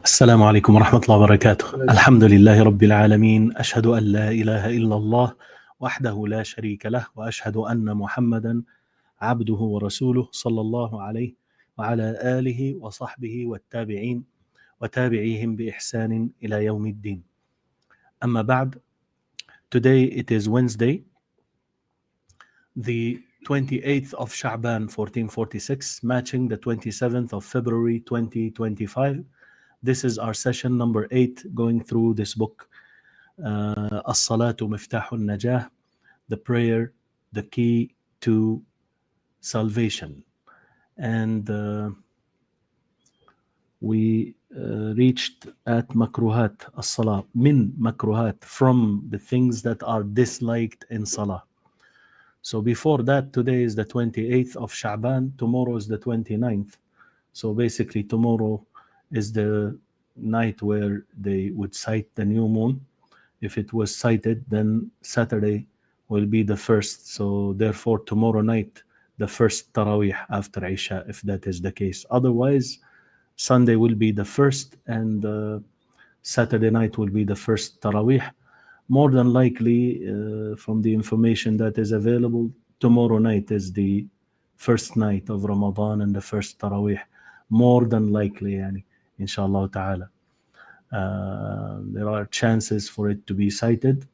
السلام عليكم ورحمة الله وبركاته. الحمد لله رب العالمين، أشهد أن لا إله إلا الله وحده لا شريك له، وأشهد أن محمدا عبده ورسوله صلى الله عليه وعلى آله وصحبه والتابعين وتابعيهم بإحسان إلى يوم الدين. أما بعد, today it is Wednesday, the 28th of Sha'ban 1446, matching the 27th of February 2025. This is our session number 8, going through this book, الصلاة مفتاح النجاة, the prayer, the key to salvation. And we reached at makruhat الصلاة, min makruhat, from the things that are disliked in salah. So before that, today is the 28th of Sha'ban, tomorrow is the 29th. So basically tomorrow is the night where they would cite the new moon. If it was cited, then Saturday will be the first. So therefore tomorrow night, the first Taraweeh after Isha, if that is the case. Otherwise, Sunday will be the first, and Saturday night will be the first Taraweeh. More than likely, from the information that is available, tomorrow night is the first night of Ramadan and the first Taraweeh. More than likely, inshallah ta'ala. There are chances for it to be cited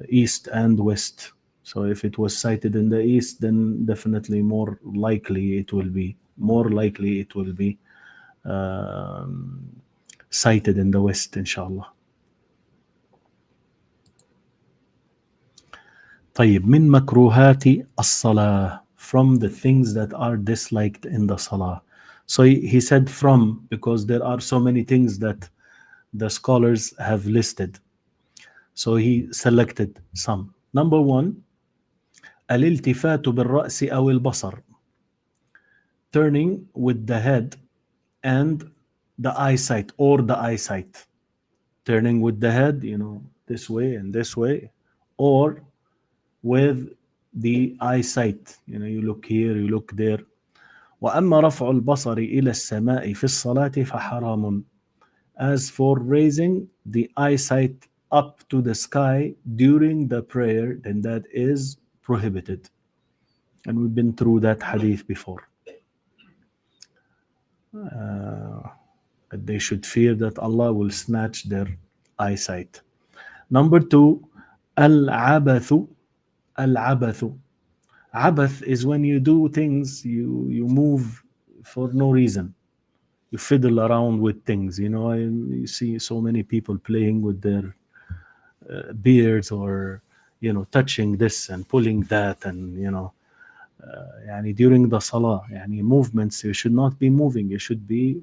east and west. So if it was cited in the east, then definitely more likely it will be cited in the west, inshallah. طيب, من مكروهات الصلاة, from the things that are disliked in the salah. So he said from, because there are so many things that the scholars have listed. So he selected some. Number 1, الالتفات بالرأس أو البصر, turning with the head and the eyesight, or the eyesight. Turning with the head, this way and this way, or with the eyesight, you look here, you look there. وأما رفع البصر إلى السماء في الصلاة فحرام. As for raising the eyesight up to the sky during the prayer, then that is prohibited. And we've been through that hadith before. That they should fear that Allah will snatch their eyesight. Number 2, al-abathu. Al-abathu. Abath is when you do things, you move for no reason. You fiddle around with things. You see so many people playing with their beards, or touching this and pulling that, and during the salah, movements, you should not be moving. You should be,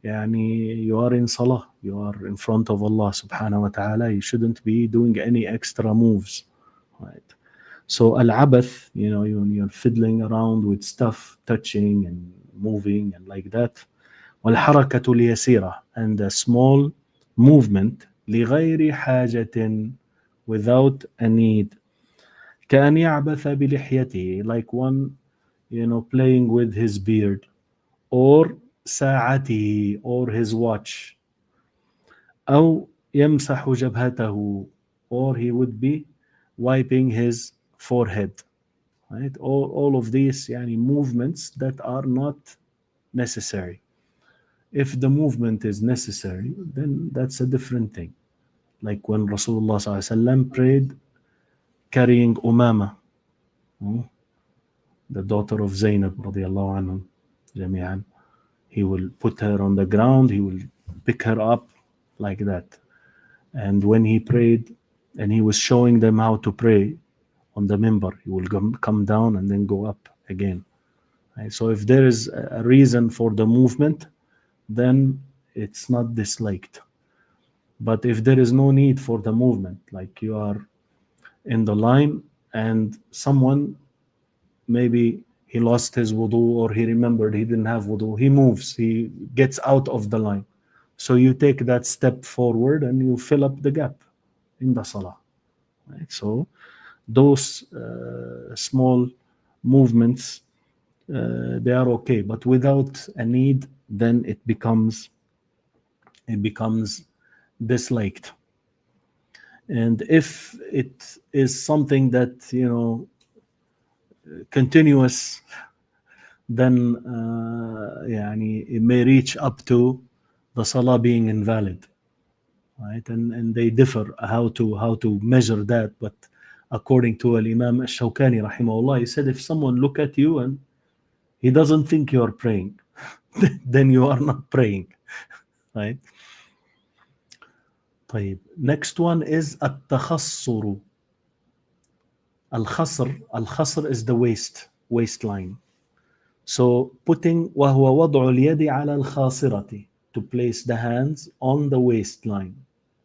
you are in salah, you are in front of Allah subhanahu wa ta'ala. You shouldn't be doing any extra moves, right? So al-abath, you're fiddling around with stuff, touching and moving and like that. وَالْحَرَكَةُ الْيَسِيرَةُ, and a small movement, لِغَيْرِ حَاجَةٍ, without a need. كَأَنْ يَعْبَثَ بِلِحْيَتِهِ, like one, playing with his beard, or ساعته, or his watch. أو يمسح جبهته, or he would be wiping his forehead. Right? All of these movements that are not necessary. If the movement is necessary, then that's a different thing. Like when Rasulullah ﷺ prayed carrying Umama, the daughter of Zainab radiallahu anhum jami'an. He will put her on the ground, he will pick her up like that. And when he prayed and he was showing them how to pray on the minbar, he will come down and then go up again. Right? So if there is a reason for the movement, then it's not disliked. But if there is no need for the movement, like you are in the line and someone, maybe he lost his wudu, or he remembered he didn't have wudu, he moves, he gets out of the line. So you take that step forward and you fill up the gap in the salah. Right? So those small movements, they are okay, but without a need, then it becomes it becomes disliked. And if it is something that, continuous, then يعني it may reach up to the salah being invalid, right? And they differ how to measure that. But according to Imam Al-Shawkani rahimahullah, he said if someone look at you and he doesn't think you're praying, then you are not praying, right? طيب, next one is التخصر. الخصر is the waistline. So putting وهو وضع اليد على الخاصرة, to place the hands on the waistline,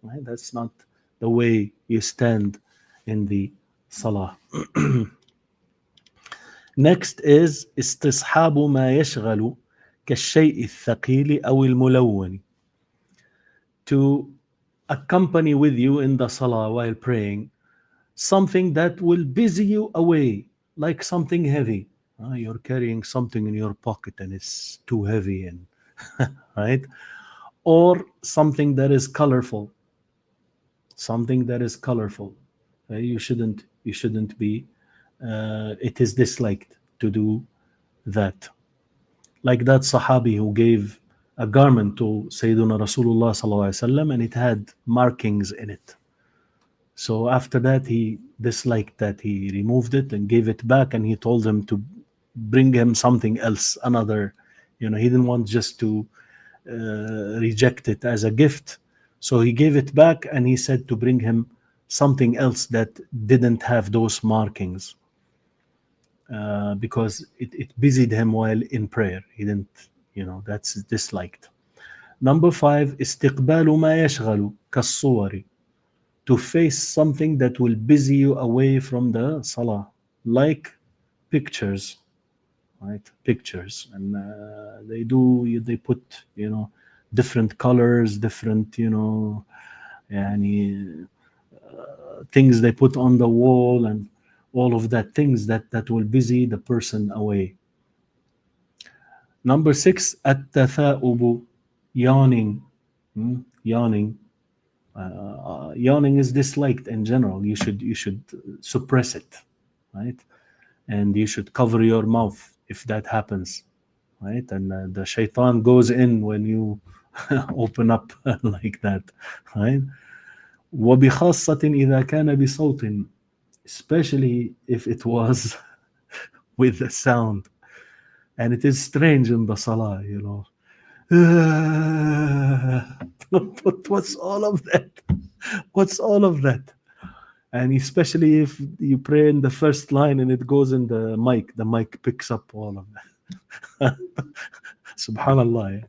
right? That's not the way you stand in the salah. Next is استصحاب ما يشغل كالشيء الثقيل أو الملون, to accompany with you in the salah while praying something that will busy you away, like something heavy. You're carrying something in your pocket and it's too heavy, and right? Or something that is colorful. You shouldn't be. It is disliked to do that. Like that Sahabi who gave a garment to Sayyiduna Rasulullah sallallahu alaihi wasallam, and it had markings in it. So after that, he disliked that. He removed it and gave it back, and he told him to bring him something else, another. He didn't want just to reject it as a gift. So he gave it back, and he said to bring him something else that didn't have those markings, because it busied him while in prayer. He didn't, that's disliked. Number 5, استقبال ما يشغل كالصور, to face something that will busy you away from the salah, like pictures, right? Pictures, and they put different colors, different things they put on the wall, and all of that, things that will busy the person away. Number 6, التثاؤب, yawning. Yawning is disliked in general. You should suppress it, right? And you should cover your mouth if that happens, right? And the shaitan goes in when you open up like that, right? وبخاصة إذا كان بصوت, especially if it was with the sound, and it is strange in the salah, What's all of that? What's all of that? And especially if you pray in the first line and it goes in the mic picks up all of that. Subhanallah.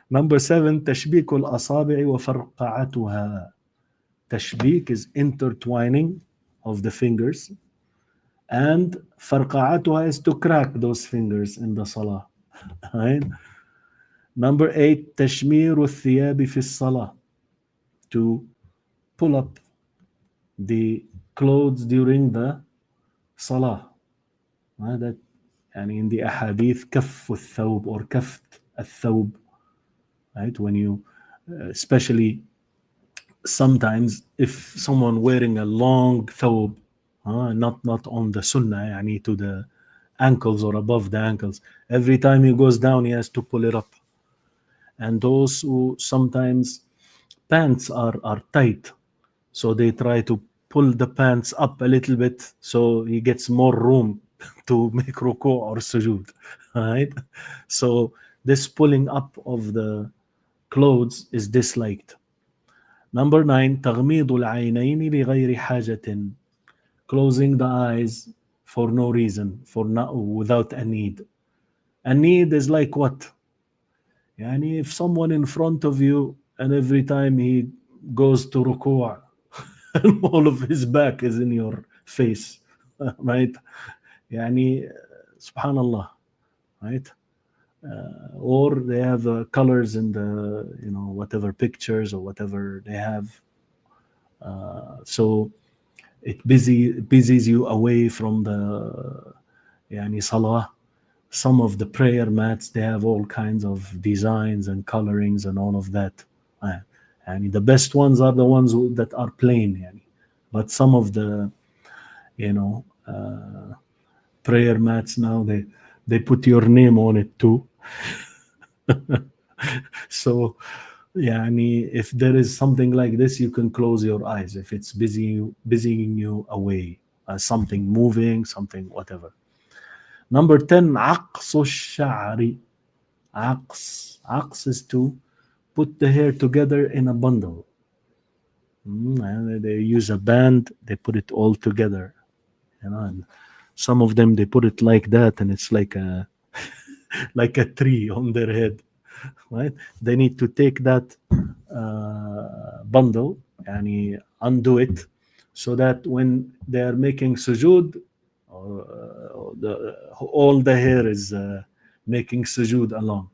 Number 7, تشبيك الأصابع وفرقعتها. Tashbik is intertwining of the fingers, and فرقعتها is to crack those fingers in the salah. Right? Number 8, تشمير الثياب في الصلاة, to pull up the clothes during the salah. That in the ahadith كف الثوب or كفت الثوب, right? When you especially sometimes if someone wearing a long thawb, not on the sunnah, to the ankles or above the ankles, every time he goes down he has to pull it up. And those who sometimes pants are tight, so they try to pull the pants up a little bit so he gets more room to make ruku or sujood, right? So this pulling up of the clothes is disliked. Number 9, تغميض العينين لغير حاجة, closing the eyes for no reason, without a need. A need is like what? If someone in front of you and every time he goes to ruku' and all of his back is in your face, right? Subhanallah, right? Or they have colors in the whatever pictures or whatever they have, so it busies you away from the salah. some of the prayer mats, they have all kinds of designs and colorings and all of that. And the best ones are the ones that are plain, yani. But some of the, you know, prayer mats now, they put your name on it too. So, yani, if there is something like this, you can close your eyes if it's busying you away, something moving, something whatever. Number 10, عقص الشعر. عقص is to put the hair together in a bundle. And they use a band, they put it all together. And some of them, they put it like that, and it's like a like a tree on their head, right? They need to take that bundle and undo it, so that when they are making sujood, all the hair is making sujood along,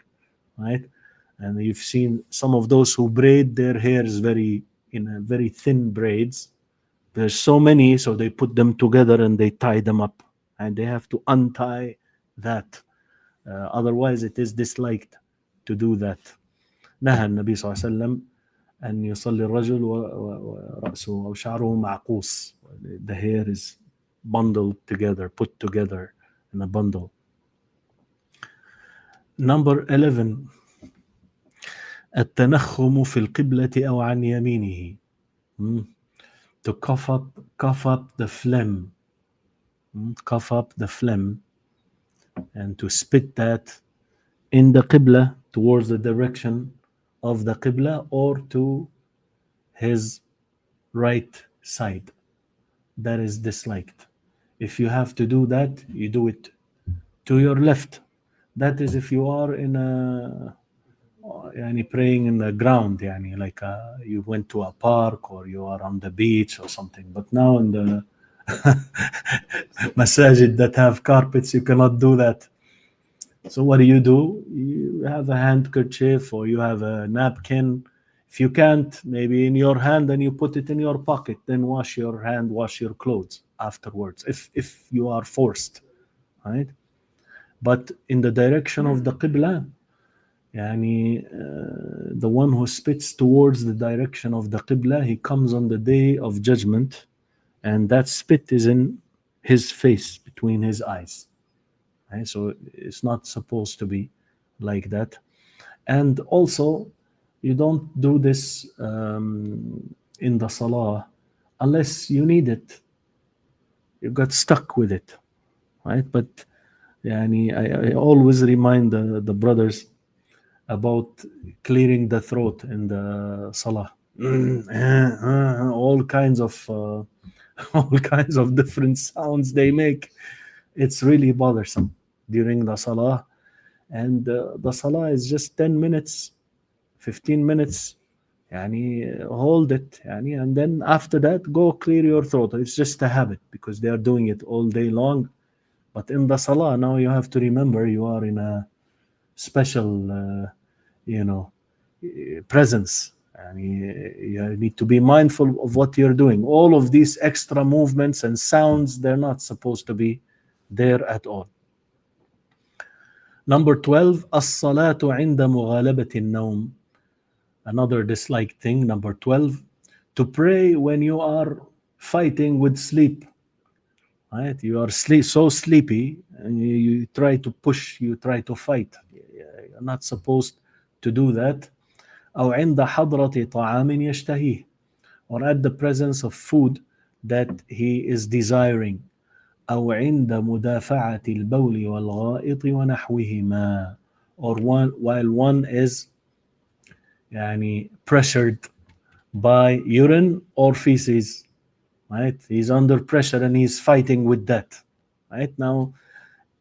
right? And you've seen some of those who braid their hairs in a very thin braids. There's so many, so they put them together and they tie them up, and they have to untie that. Otherwise, it is disliked to do that. نهى النبي صلى الله عليه وسلم أن يصلي الرجل ورأسه أو شعره معقوس. The hair is bundled together, put together in a bundle. Number 11, التنخم في القبلة أو عن يمينه. To cough up the phlegm. Cough up the phlegm, and to spit that in the qibla, towards the direction of the qibla, or to his right side. That is disliked. If you have to do that, you do it to your left. That is if you are in a praying in the ground, like you went to a park or you are on the beach or something. But now in the masajid that have carpets, you cannot do that. So what do? You have a handkerchief or you have a napkin. If you can't, maybe in your hand, then you put it in your pocket. Then wash your hand, wash your clothes afterwards, if you are forced, right? But in the direction of the qibla, the one who spits towards the direction of the qibla, he comes on the day of judgment, and that spit is in his face, between his eyes. Right? So it's not supposed to be like that. And also, you don't do this in the salah unless you need it. You got stuck with it, right? But I always remind the brothers about clearing the throat in the salah. All kinds of all kinds of different sounds they make. It's really bothersome during the salah, and the salah is just 10 minutes, 15 minutes. Hold it, and then after that, go clear your throat. It's just a habit because they are doing it all day long. But in the salah, now you have to remember you are in a special presence, and you need to be mindful of what you're doing. All of these extra movements and sounds, they're not supposed to be there at all. Number 12, الصلاة عند مغالبة النوم. Another disliked thing, number 12, to pray when you are fighting with sleep. Right? You are so sleepy, and you try to push, you try to fight. You're not supposed to do that. أو عند حضرة طعام يشتهيه, or at the presence of food that he is desiring. أو عند مدافعة البول والغائط ونحوهما, or while one is pressured by urine or feces, right? He's under pressure and he's fighting with that, right? Now,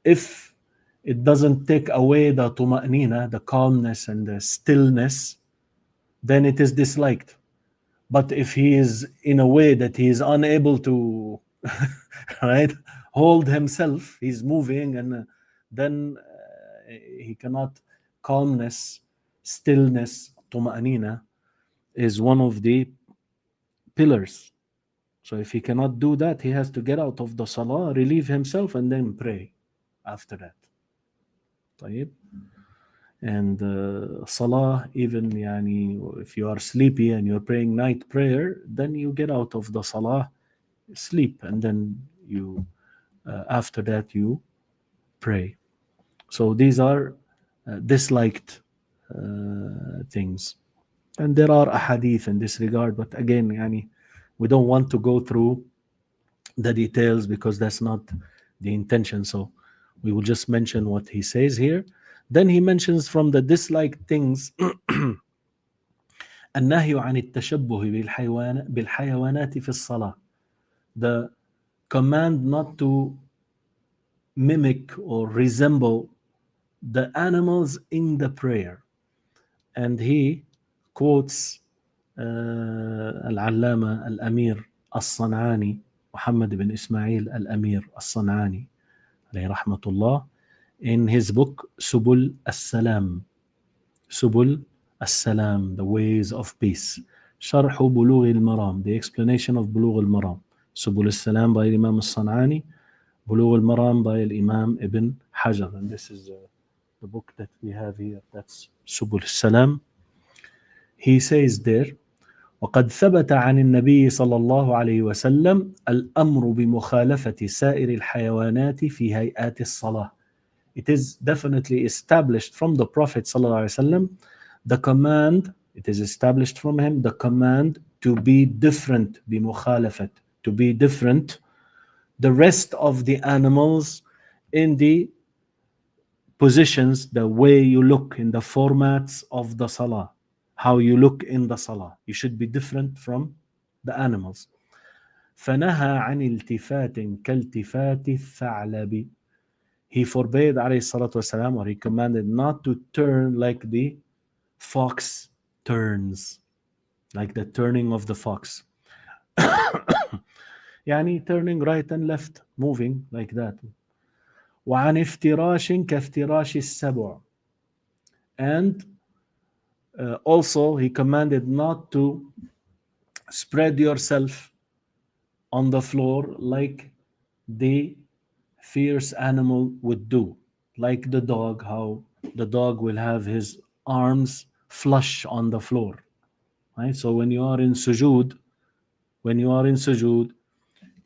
if it doesn't take away the tuma'nina, the calmness and the stillness, then it is disliked. But if he is in a way that he is unable to right, hold himself, he's moving, and then he cannot. Calmness, stillness, tuma'nina is one of the pillars. So if he cannot do that, he has to get out of the salah, relieve himself, and then pray after that. طيب. And salah, even يعني if you are sleepy and you're praying night prayer, then you get out of the salah, sleep, and then you after that you pray. So these are disliked things. And there are ahadith in this regard, but again, yani, we don't want to go through the details because that's not the intention. So we will just mention what he says here. Then he mentions from the disliked things النهي عن التشبه بالحيوانات في الصلاة. The command not to mimic or resemble the animals in the prayer. And he quotes العلامة الأمير الصنعاني محمد بن إسماعيل الأمير الصنعاني عليه رحمة الله in his book سبل السلام. سبل السلام, the ways of peace. شرح بلوغ المرام, the explanation of بلوغ المرام. سبل السلام by الإمام الصنعاني, بلوغ المرام by الإمام ابن حجر. And this is the book that we have here, that's سبل السلام. He says there, وقد ثبت عن النبي صلى الله عليه وسلم الأمر بمخالفة سائر الحيوانات في هيئات الصلاة. It is definitely established from the Prophet صلى الله عليه وسلم, the command, it is established from him, the command to be different, بمخالفة, to be different, the rest of the animals in the positions, the way you look in the formats of the salah, how you look in the salah. You should be different from the animals. فنهى عن التفات كالتفات الثعلب. He forbade عليه الصلاة والسلام, or he commanded not to turn like the fox turns, like the turning of the fox. يعني turning right and left, moving like that. وعن افتراش كافتراش السبع. And also he commanded not to spread yourself on the floor like the fierce animal would do, like the dog, how the dog will have his arms flush on the floor, right? So when you are in sujood,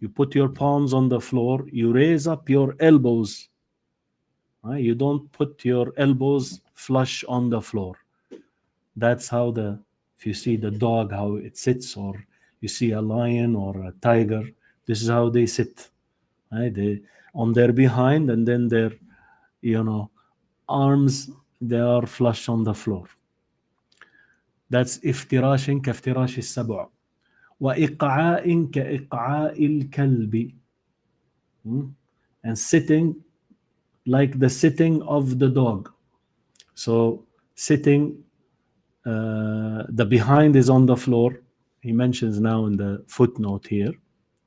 you put your palms on the floor, you raise up your elbows, right? You don't put your elbows flush on the floor. That's how if you see the dog, how it sits, or you see a lion or a tiger, this is how they sit, right? They on their behind, and then their, arms, they are flush on the floor. That's افتراش كافتراش السبع. وإقعاء كإقعاء الكلب. And sitting like the sitting of the dog. So sitting, the behind is on the floor. He mentions now in the footnote here,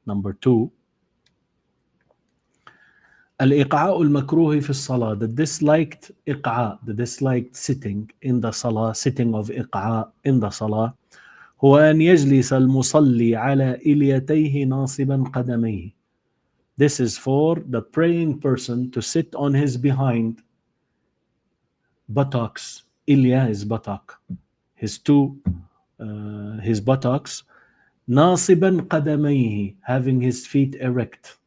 number 2. الإقعاء المكروه في الصلاة, the disliked إقعاء, the disliked sitting in the salah, sitting of إقعاء in the salah, هو أن يجلس المصلي على إليتيه ناصبا قدميه. This is for the praying person to sit on his behind buttocks. Ilya is buttock. His buttocks. ناصبا قدميه, having his feet erect.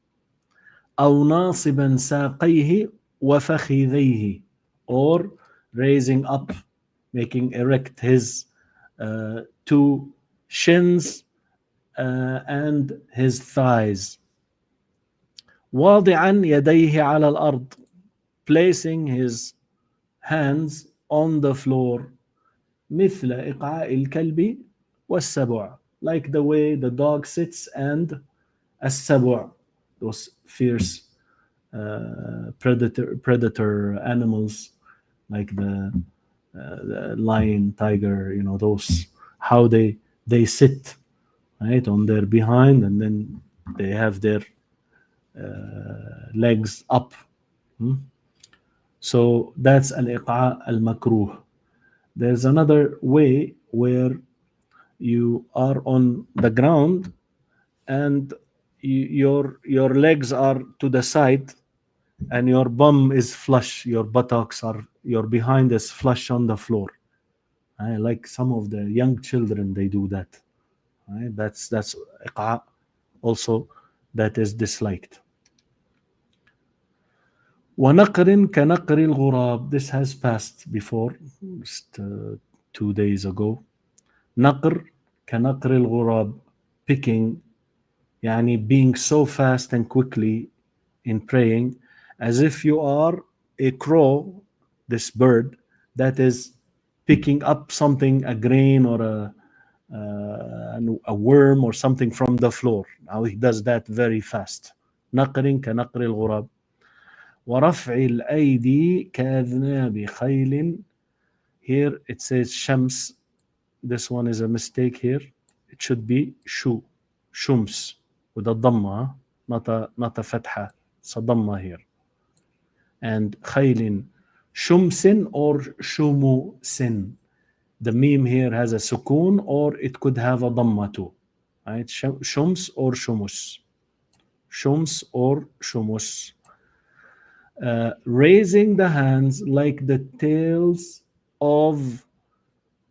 أو ناصبا ساقيه وفخذيه, or raising up, making erect his 2 shins and his thighs. واضعا يديه على الأرض, placing his hands on the floor. مثل إقعاء الكلب والسبع, like the way the dog sits and السبع, those fierce predator animals, like the lion, tiger, those, how they sit, right, on their behind, and then they have their legs up. So that's al-iqa' al-makruh. There's another way where you are on the ground and your legs are to the side, and your bum is flush, your buttocks are, your behind is flush on the floor. Like some of the young children, they do that. That's إقعاء also, that is disliked. ونقر كنقر الغراب. This has passed before, just 2 days ago. نقر كنقر الغراب, picking, يعني being so fast and quickly in praying, as if you are a crow, this bird that is picking up something, a grain or a worm or something from the floor. Now he does that very fast. نقر كنقر الغراب. ورفع الأيدي كأذناب خيل. Here it says shams. This one is a mistake here. It should be shu, shums, with a dhamma, not a fatha. It's a dhamma here. And خيل shumsin or shumusin. The meme here has a sukun, or it could have a dhamma too. Right? Shums or shumus. Shums or shumus. Raising the hands like the tails of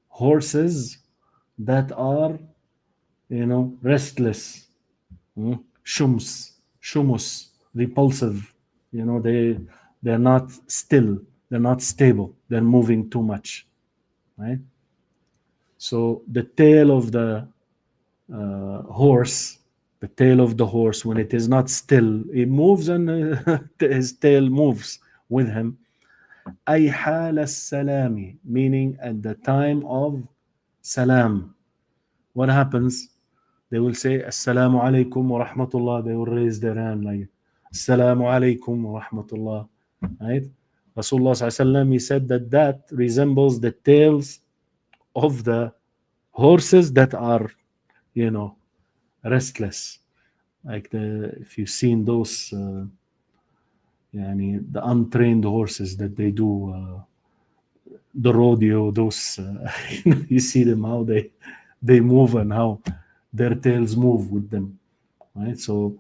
horses that are, restless. Shums, shumus, repulsive. They're not still. They're not stable. They're moving too much. Right? So the tail of the horse, when it is not still, it moves, and his tail moves with him. أي حال السلام, meaning at the time of salam. What happens? They will say Assalamu alaikum wa rahmatullah. They will raise their hand like Assalamu alaikum wa rahmatullah. Right? Rasulullah sallallahu alaihi wasallam, he said that resembles the tails of the horses that are, restless. Like if you've seen those, the untrained horses that they do the rodeo, those you see them how they move and how their tails move with them, right? So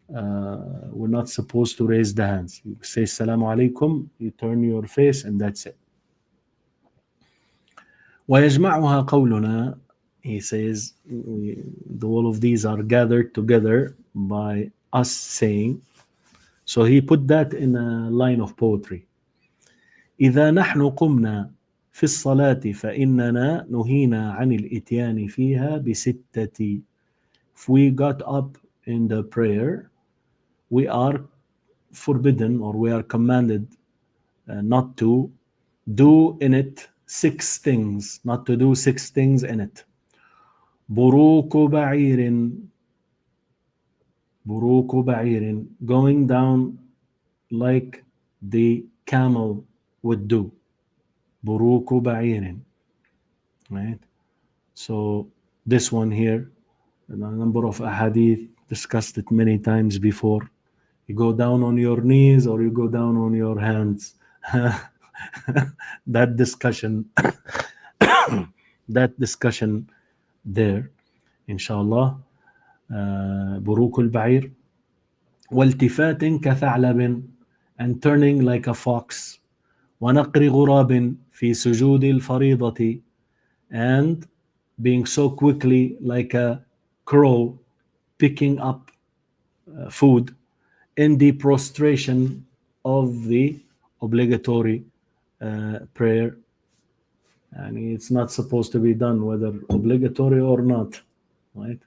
we're not supposed to raise the hands. You say Assalamu alaikum, you turn your face, and that's it. ويجمعها قولنا, he says, all of these are gathered together by us saying. So he put that in a line of poetry. إذا نحن قمنا في الصلاة فإننا نهينا عن الإتيان فيها بستة. If we got up in the prayer, we are forbidden, or we are commanded not to do in it 6 things, not to do 6 things in it. بروك بعير, going down like the camel would do. بروك بعير. Right? So this one here, a number of ahadith, discussed it many times before. You go down on your knees or you go down on your hands. That discussion there, inshallah. بروك البعير. والتفات كثعلب, and turning like a fox. ونقر غراب في سجود الفريضة, and being so quickly like a crow picking up food in the prostration of the obligatory prayer. And it's not supposed to be done whether obligatory or not, right?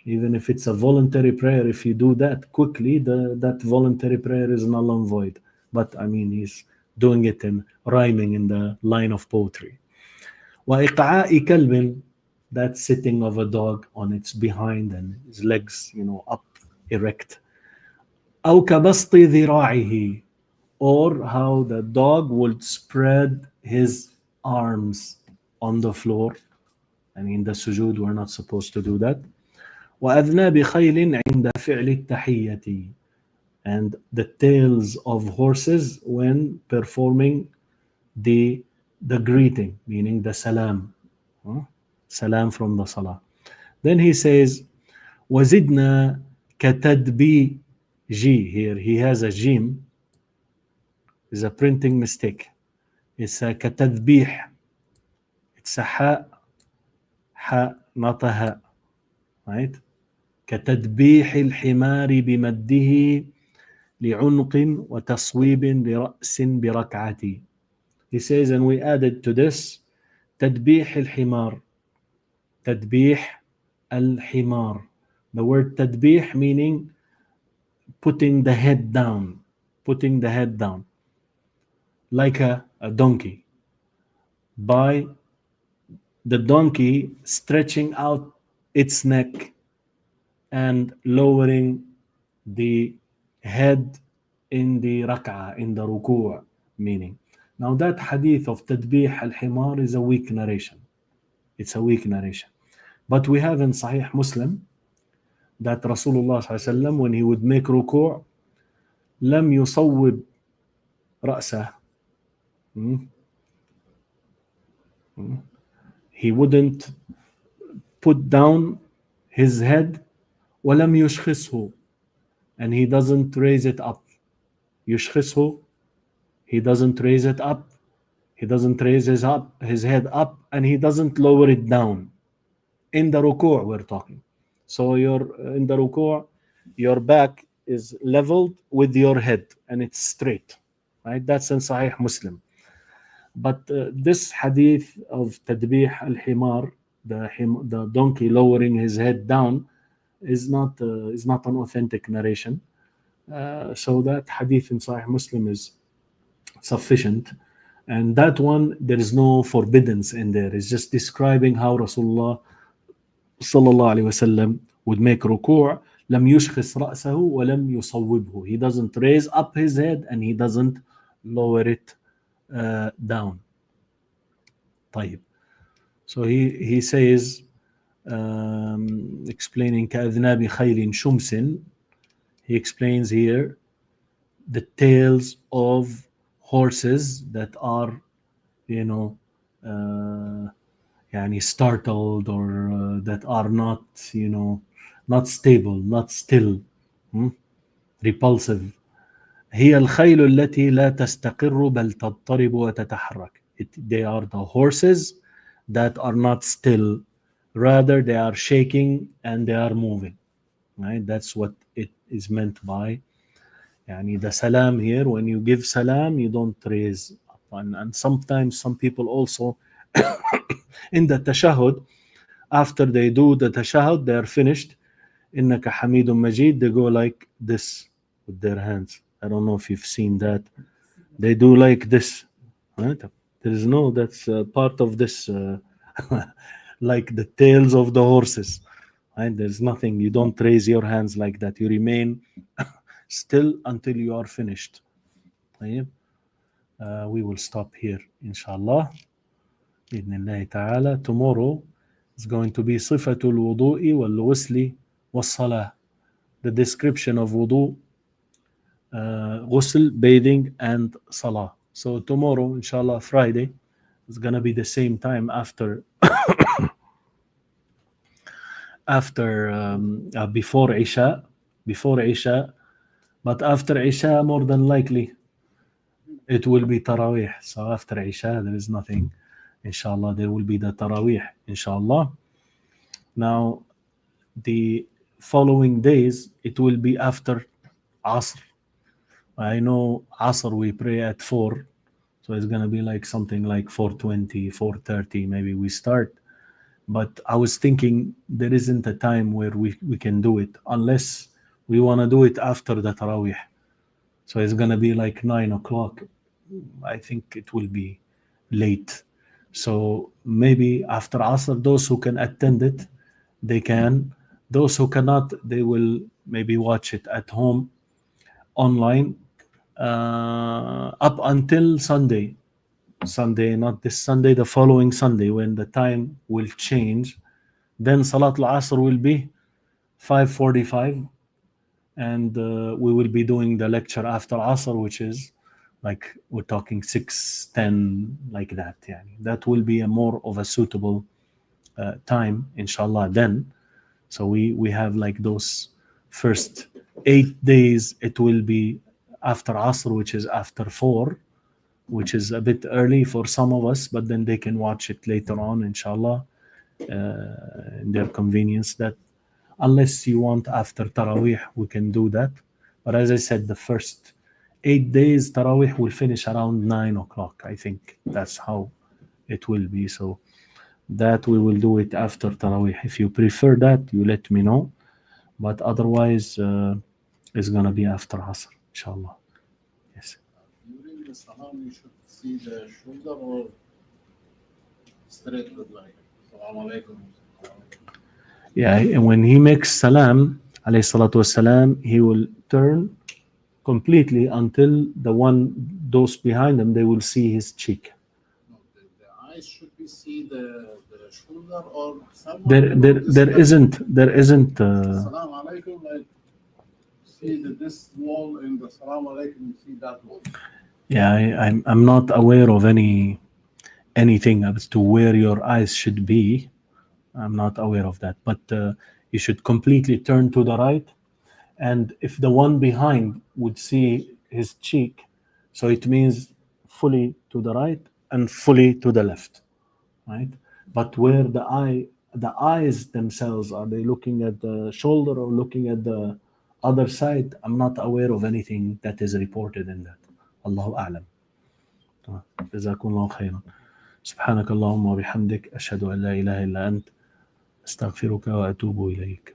Even if it's a voluntary prayer, if you do that quickly, that voluntary prayer is null and void. But he's doing it in rhyming in the line of poetry. وإقعاء كلب, that sitting of a dog on its behind and his legs, up erect. أو كبسط ذراعه, or how the dog would spread his arms on the floor. And in the sujood, we're not supposed to do that. وأذناب خيل عند فعل التحية, and the tails of horses when performing the greeting, meaning the salam. Salam from the salah. Then he says, وزدنا كتدبيجي. Here he has a jim, is a printing mistake. It's a كتذبيح. It's a حاء not a هاء. Right? كتذبيح الحمار بمده لعنق وتصويب لرأس بركعتي. He says, and we added to this تذبيح الحمار. تذبيح الحمار. The word تذبيح meaning putting the head down. Putting the head down. Like a donkey. By the donkey stretching out its neck and lowering the head in the rak'ah, in the ruku' meaning. Now that hadith of tadbih al-himar is a weak narration. It's a weak narration. But we have in Sahih Muslim that Rasulullah sallallahu alaihi wasallam, when he would make ruku' lam yusawwib ra'sah. He wouldn't put down his head ولم يشخصه, and he doesn't raise it up. يشخصه, he doesn't raise it up. He doesn't raise his head up, and he doesn't lower it down. In the ruku' we're talking. So you're in the ruku', your back is leveled with your head and it's straight. Right? That's in Sahih Muslim. But this hadith of tadbih al-himar, the donkey lowering his head down, is not an authentic narration. So that hadith in Sahih Muslim is sufficient. And that one, there is no forbiddance in there. It's just describing how Rasulullah sallallahu alaihi wasallam would make ruku'. لم يشخص رأسه ولم يصوبه. He doesn't raise up his head and he doesn't lower it down. طيب. So he says, explaining كأذناب خيل شمس, he explains here the tails of horses that are, يعني startled, or that are not, not stable, not still, repulsive. هي الخيل التي لا تستقر بل تضطرب وتتحرك. They are the horses that are not still, rather they are shaking and they are moving. Right? That's what it is meant by يعني the salam here. When you give salam, you don't raise up. And sometimes some people also in the tashahud, after they do the tashahud, they are finished, innaka hamidun majid, they go like this with their hands. I don't know if you've seen that. They do like this. Right? There is no, that's part of this like the tails of the horses. Right? There's nothing, you don't raise your hands like that. You remain still until you are finished. طيب. We will stop here inshallah بإذن الله تعالى. Tomorrow is going to be صفة الوضوء والغسل والصلاة, the description of wudu, ghusl, bathing, and salah. So tomorrow inshallah, Friday, is going to be the same time after before Isha, but after Isha more than likely it will be Taraweeh. So after Isha there is nothing. Inshallah there will be the Taraweeh, inshallah. Now the following days it will be after Asr. I know Asr we pray at 4, so it's going to be like something like 4:20, 4:30 maybe we start. But I was thinking there isn't a time where we can do it unless we want to do it after the Taraweeh. So it's going to be like 9 o'clock. I think it will be late. So maybe after Asr, those who can attend it, they can. Those who cannot, they will maybe watch it at home, online, up until Sunday. Sunday, not this Sunday, the following Sunday, when the time will change. Then Salat al-Asr will be 5:45, and we will be doing the lecture after Asr, which is like we're talking 6:10, like that. Yeah, that will be a more of a suitable time, inshallah. Then, so we have like those first 8 days. It will be after Asr, which is after 4. which is a bit early for some of us, but then they can watch it later on, inshallah, in their convenience. That unless you want after Taraweeh, we can do that. But as I said, the first 8 days, Taraweeh will finish around 9 o'clock. I think that's how it will be. So that we will do it after Taraweeh. If you prefer that, you let me know. But otherwise, it's going to be after Asr, inshallah. Yes. During the salam, you should see the shoulder or straight with like Assalamu alaikum. Yeah, and when he makes salam, alayhi salatu wasalam, he will turn completely until those behind him, they will see his cheek. No, the eyes should be see the shoulder or someone. There isn't. Salam alaikum, like see this wall in the salam alaikum, you see that wall. Yeah, I'm not aware of anything as to where your eyes should be. I'm not aware of that, but you should completely turn to the right, and if the one behind would see his cheek, so it means fully to the right and fully to the left, right? But where the eyes themselves, are they looking at the shoulder or looking at the other side? I'm not aware of anything that is reported in that. Allahu a'lam. جزاكم الله خيرا. سبحانك اللهم وبحمدك أشهد أن لا إله إلا أنت أستغفرك وأتوب إليك.